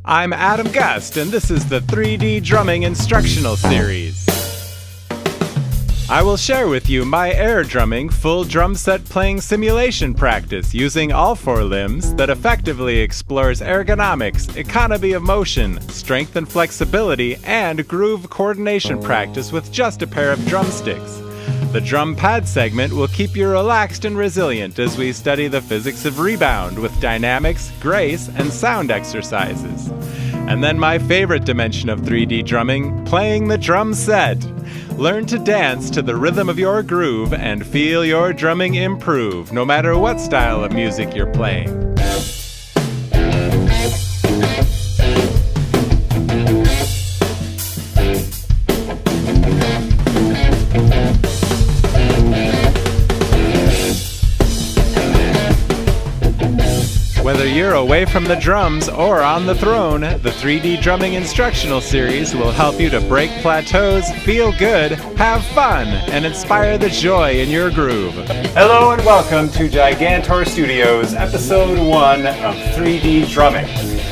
I'm Adam Gust, and this is the 3D Drumming Instructional Series. I will share with you my air drumming full drum set playing simulation practice using all four limbs that effectively explores ergonomics, economy of motion, strength and flexibility, and groove coordination practice with just a pair of drumsticks. The drum pad segment will keep you relaxed and resilient as we study the physics of rebound with dynamics, grace, and sound exercises. And then my favorite dimension of 3D drumming, playing the drum set. Learn to dance to the rhythm of your groove and feel your drumming improve, no matter what style of music you're playing. Whether you're away from the drums or on the throne, the 3D Drumming Instructional Series will help you to break plateaus, feel good, have fun, and inspire the joy in your groove. Hello and welcome to Gigantor Studios, Episode 1 of 3D Drumming.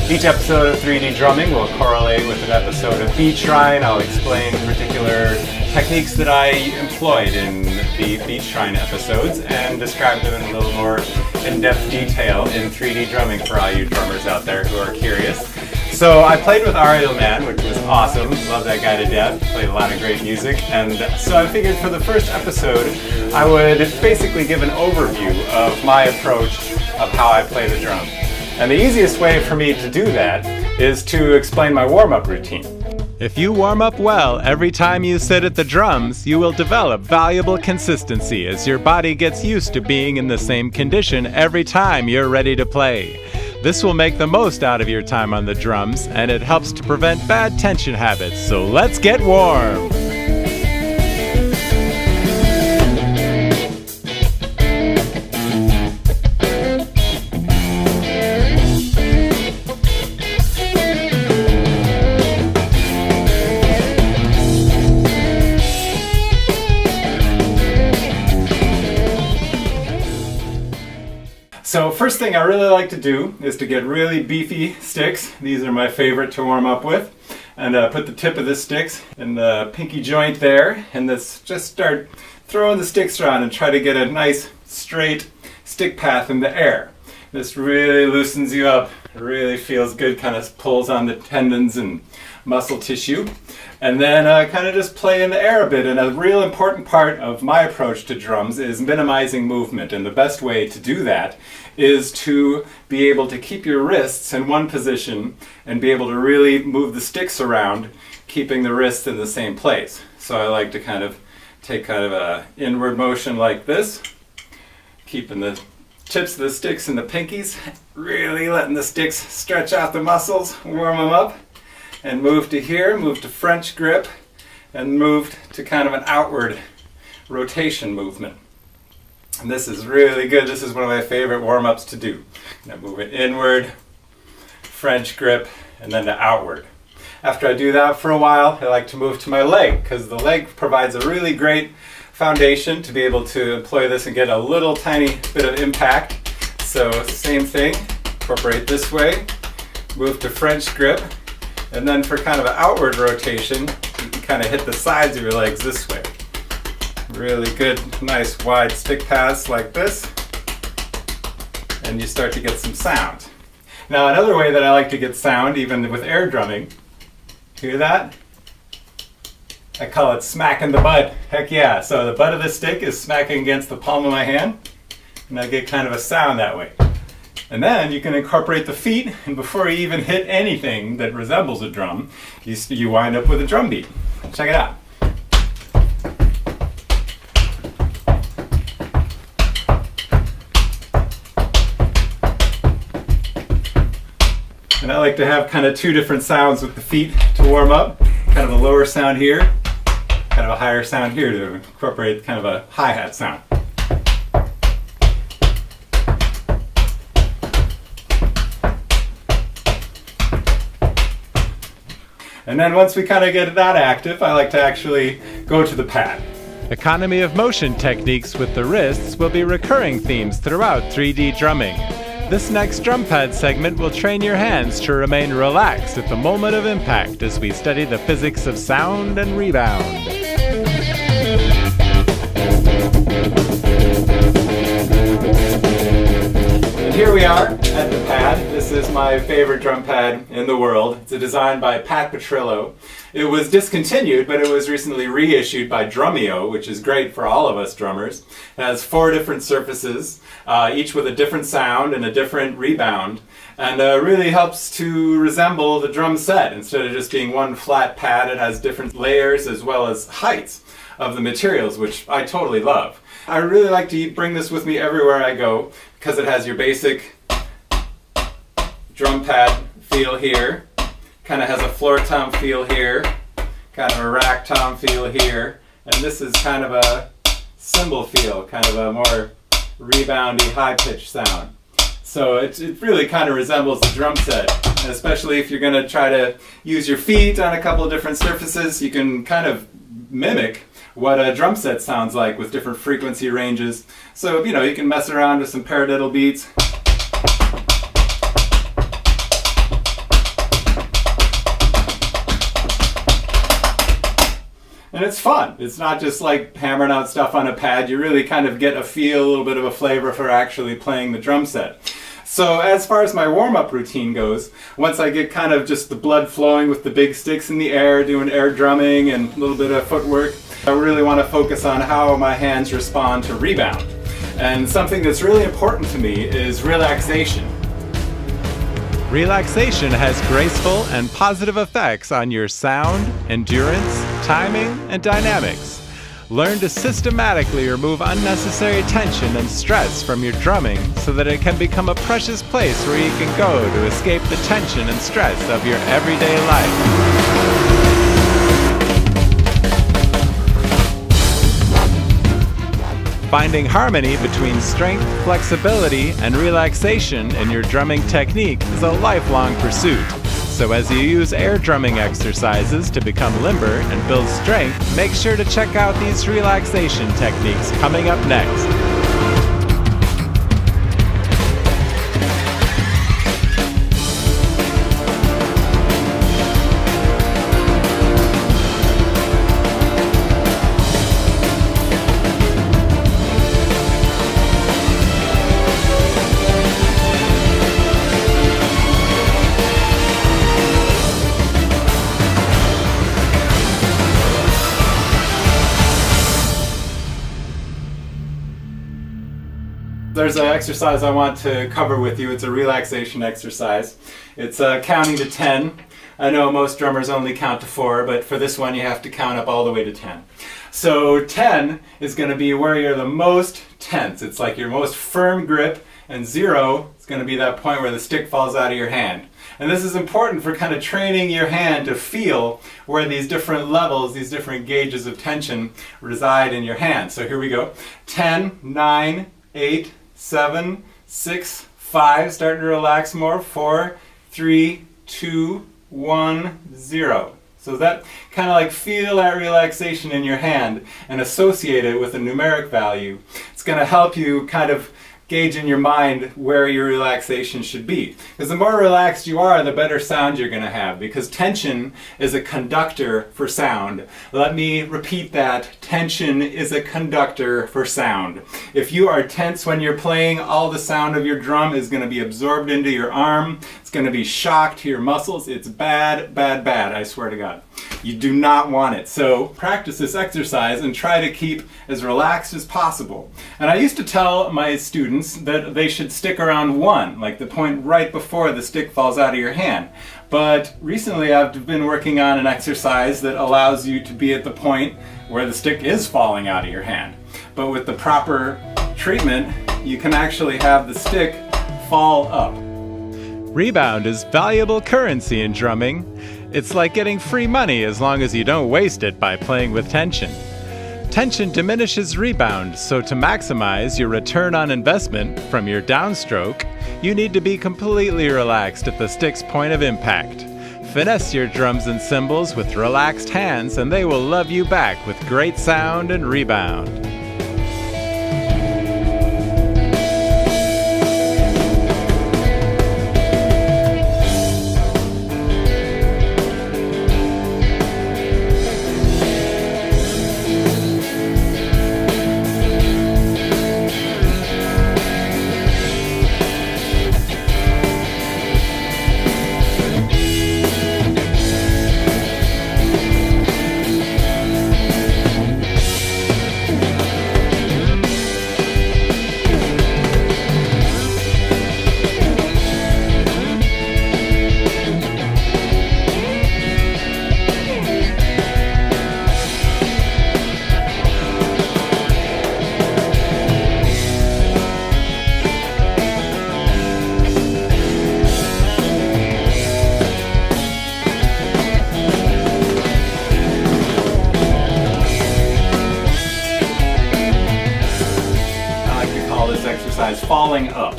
Each episode of 3D Drumming will correlate with an episode of Beat Shrine. I'll explain particular techniques that I employed in the Beat Shrine episodes and describe them in a little more in-depth detail in 3D drumming for all you drummers out there who are curious. So I played with Ariel Mann, which was awesome. Love that guy to death. Played a lot of great music. And so I figured for the first episode, I would basically give an overview of my approach of how I play the drum. And the easiest way for me to do that is to explain my warm-up routine. If you warm up well every time you sit at the drums, you will develop valuable consistency as your body gets used to being in the same condition every time you're ready to play. This will make the most out of your time on the drums, and it helps to prevent bad tension habits, so let's get warm! So first thing I really like to do is to get really beefy sticks. These are my favorite to warm up with. And put the tip of the sticks in the pinky joint there, and just start throwing the sticks around and try to get a nice straight stick path in the air. This really loosens you up. It really feels good, kind of pulls on the tendons and muscle tissue. And then kind of just play in the air a bit. And a real important part of my approach to drums is minimizing movement. And the best way to do that is to be able to keep your wrists in one position and be able to really move the sticks around, keeping the wrists in the same place. So I like to kind of take kind of a inward motion like this, keeping the tips of the sticks in the pinkies, really letting the sticks stretch out the muscles, warm them up. And move to here, move to French grip, and move to kind of an outward rotation movement. And this is really good. This is one of my favorite warm-ups to do. Now move it inward, French grip, and then to outward. After I do that for a while, I like to move to my leg, because the leg provides a really great foundation to be able to employ this and get a little tiny bit of impact. So same thing, incorporate this way, move to French grip, and then for kind of an outward rotation, you can kind of hit the sides of your legs this way. Really good, nice wide stick paths like this. And you start to get some sound. Now another way that I like to get sound, even with air drumming, hear that? I call it smacking the butt. Heck yeah. So the butt of the stick is smacking against the palm of my hand, and I get kind of a sound that way. And then you can incorporate the feet, and before you even hit anything that resembles a drum, you wind up with a drum beat. Check it out. And I like to have kind of two different sounds with the feet to warm up. Kind of a lower sound here, kind of a higher sound here to incorporate kind of a hi-hat sound. And then once we kind of get that active, I like to actually go to the pad. Economy of motion techniques with the wrists will be recurring themes throughout 3D drumming. This next drum pad segment will train your hands to remain relaxed at the moment of impact as we study the physics of sound and rebound. And here we are at the pad. This is my favorite drum pad in the world. It's a design by Pat Petrillo. It was discontinued, but it was recently reissued by Drumeo, which is great for all of us drummers. It has 4 different surfaces, each with a different sound and a different rebound, and really helps to resemble the drum set. Instead of just being one flat pad, it has different layers as well as heights of the materials, which I totally love. I really like to bring this with me everywhere I go because it has your basic drum pad feel here, kind of has a floor tom feel here, kind of a rack tom feel here, and this is kind of a cymbal feel, kind of a more reboundy, high-pitched sound. So it really kind of resembles the drum set, and especially if you're going to try to use your feet on a couple of different surfaces, you can kind of mimic what a drum set sounds like with different frequency ranges. So, you can mess around with some paradiddle beats. And it's fun. It's not just like hammering out stuff on a pad. You really kind of get a feel, a little bit of a flavor for actually playing the drum set. So as far as my warm-up routine goes, once I get kind of just the blood flowing with the big sticks in the air, doing air drumming and a little bit of footwork, I really want to focus on how my hands respond to rebound. And something that's really important to me is relaxation. Relaxation has graceful and positive effects on your sound, endurance, timing, and dynamics. Learn to systematically remove unnecessary tension and stress from your drumming so that it can become a precious place where you can go to escape the tension and stress of your everyday life. Finding harmony between strength, flexibility, and relaxation in your drumming technique is a lifelong pursuit. So as you use air drumming exercises to become limber and build strength, make sure to check out these relaxation techniques coming up next. There's an exercise I want to cover with you. It's a relaxation exercise. It's counting to 10. I know most drummers only count to 4, but for this one you have to count up all the way to 10. So 10 is going to be where you're the most tense. It's like your most firm grip, and 0 is going to be that point where the stick falls out of your hand. And this is important for kind of training your hand to feel where these different levels, these different gauges of tension reside in your hand. So here we go. 10, 9, 8, 7, 6, 5, starting to relax more, 4, 3, 2, 1, 0. So that kind of like feel that relaxation in your hand and associate it with a numeric value. It's going to help you kind of gauge in your mind where your relaxation should be. Because the more relaxed you are, the better sound you're going to have, because tension is a conductor for sound. Let me repeat that. Tension is a conductor for sound. If you are tense when you're playing, all the sound of your drum is going to be absorbed into your arm. It's going to be shock to your muscles. It's bad, bad, bad, I swear to God. You do not want it. So practice this exercise and try to keep as relaxed as possible. And I used to tell my students that they should stick around 1, like the point right before the stick falls out of your hand. But recently I've been working on an exercise that allows you to be at the point where the stick is falling out of your hand. But with the proper treatment, you can actually have the stick fall up. Rebound is valuable currency in drumming. It's like getting free money as long as you don't waste it by playing with tension. Tension diminishes rebound, so to maximize your return on investment from your downstroke, you need to be completely relaxed at the stick's point of impact. Finesse your drums and cymbals with relaxed hands, and they will love you back with great sound and rebound. falling up.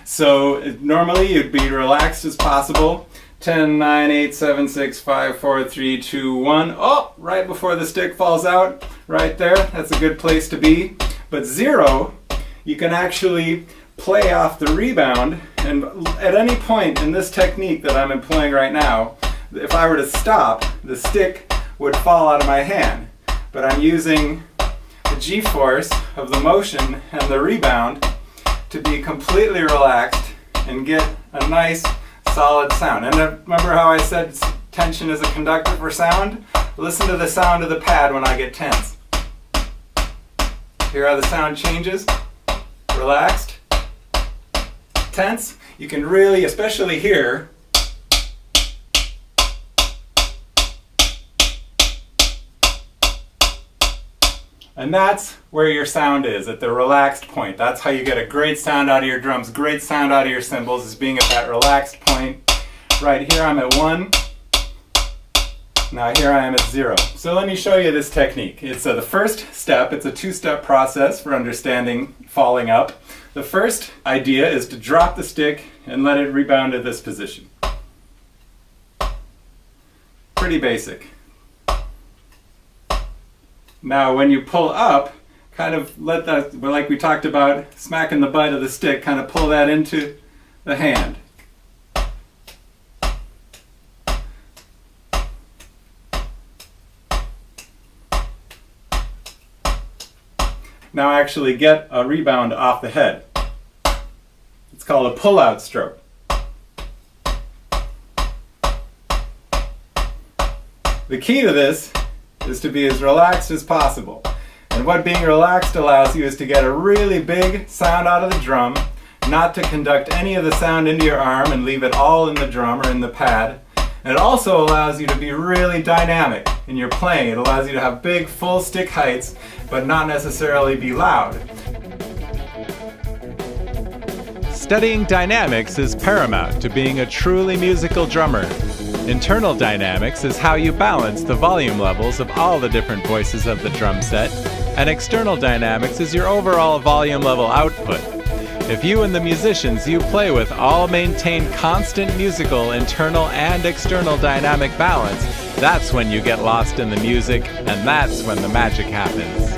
So normally you'd be relaxed as possible. 10, 9, 8, 7, 6, 5, 4, 3, 2, 1. Oh, right before the stick falls out, right there. That's a good place to be. But 0, you can actually play off the rebound, and at any point in this technique that I'm employing right now, if I were to stop, the stick would fall out of my hand. But I'm using the G-force of the motion and the rebound to be completely relaxed and get a nice solid sound. And remember how I said tension is a conductor for sound? Listen to the sound of the pad when I get tense. Hear how the sound changes? Relaxed, tense. You can really, especially here, and that's where your sound is, at the relaxed point. That's how you get a great sound out of your drums, great sound out of your cymbals, is being at that relaxed point. Right here I'm at 1. Now here I am at 0. So let me show you this technique. It's the first step. It's a 2-step process for understanding falling up. The first idea is to drop the stick and let it rebound to this position. Pretty basic. Now when you pull up, kind of let that, like we talked about, smacking the butt of the stick, kind of pull that into the hand. Now actually get a rebound off the head. It's called a pull-out stroke. The key to this is to be as relaxed as possible. And what being relaxed allows you is to get a really big sound out of the drum, not to conduct any of the sound into your arm and leave it all in the drum or in the pad. And it also allows you to be really dynamic in your playing. It allows you to have big full stick heights, but not necessarily be loud. Studying dynamics is paramount to being a truly musical drummer. Internal dynamics is how you balance the volume levels of all the different voices of the drum set, and external dynamics is your overall volume level output. If you and the musicians you play with all maintain constant musical internal and external dynamic balance, that's when you get lost in the music, and that's when the magic happens.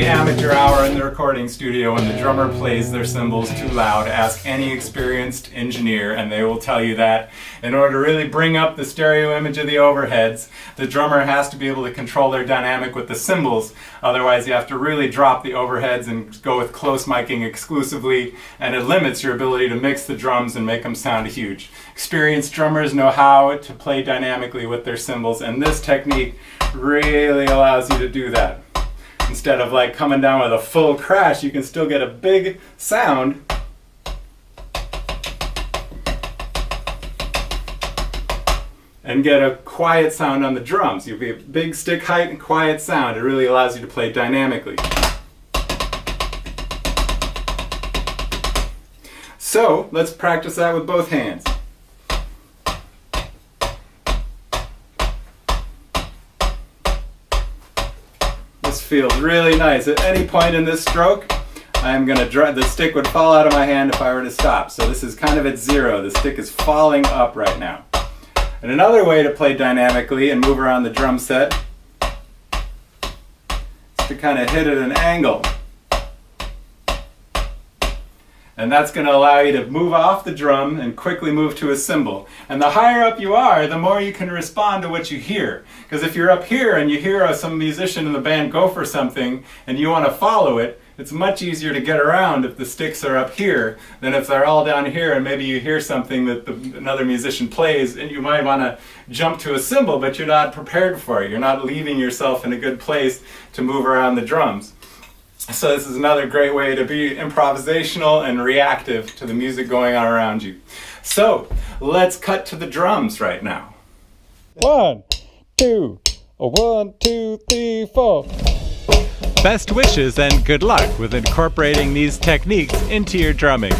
Amateur hour in the recording studio when the drummer plays their cymbals too loud. Ask any experienced engineer and they will tell you that in order to really bring up the stereo image of the overheads, the drummer has to be able to control their dynamic with the cymbals. Otherwise you have to really drop the overheads and go with close miking exclusively, and it limits your ability to mix the drums and make them sound huge. Experienced drummers know how to play dynamically with their cymbals, and this technique really allows you to do that. Instead of like coming down with a full crash, you can still get a big sound and get a quiet sound on the drums. You'll be a big stick height and quiet sound. It really allows you to play dynamically. So let's practice that with both hands. This feels really nice. At any point in this stroke, I'm going to the stick would fall out of my hand if I were to stop. So this is kind of at 0. The stick is falling up right now. And another way to play dynamically and move around the drum set is to kind of hit at an angle. And that's going to allow you to move off the drum and quickly move to a cymbal. And the higher up you are, the more you can respond to what you hear. Because if you're up here and you hear some musician in the band go for something and you want to follow it, It's much easier to get around if the sticks are up here than if they're all down here and maybe you hear something that another musician plays and you might want to jump to a cymbal, but you're not prepared for it. You're not leaving yourself in a good place to move around the drums. So this is another great way to be improvisational and reactive to the music going on around you. So let's cut to the drums right now. 1, 2, 1, 2, 3, 4. Best wishes and good luck with incorporating these techniques into your drumming.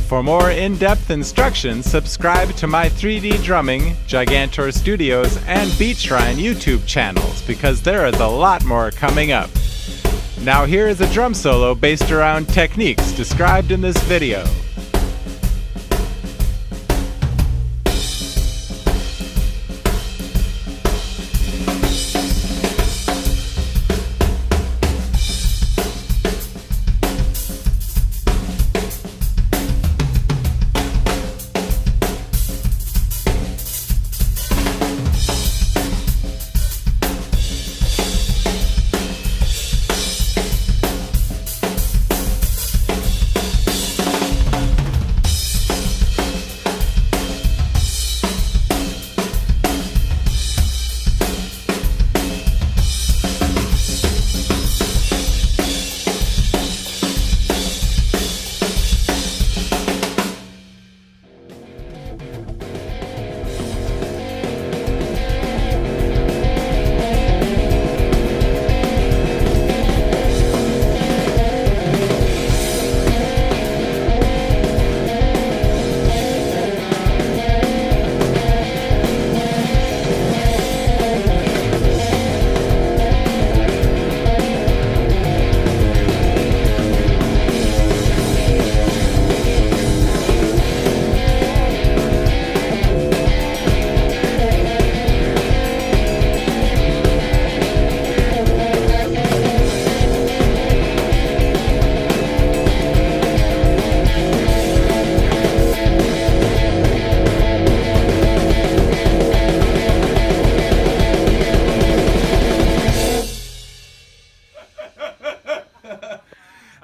For more in-depth instructions, subscribe to my 3D Drumming, Gigantor Studios, and Beat Shrine YouTube channels because there is a lot more coming up. Now here is a drum solo based around techniques described in this video.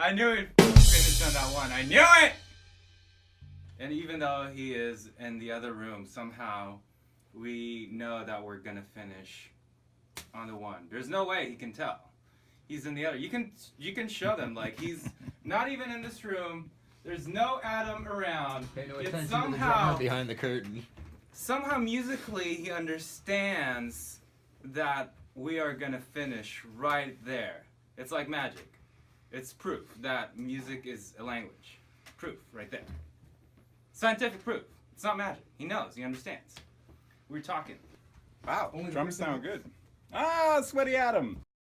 I knew he'd finish on that one. I knew it! And even though he is in the other room, somehow we know that we're gonna finish on the one. There's no way he can tell. He's in the other. You can show them like he's not even in this room. There's no Adam around. Pay no It's attention somehow to the behind the curtain. Somehow musically he understands that we are gonna finish right there. It's like magic. It's proof that music is a language. Proof right there. Scientific proof. It's not magic. He knows. He understands. We're talking. Wow, drums sound good. Ah, Sweaty Adam.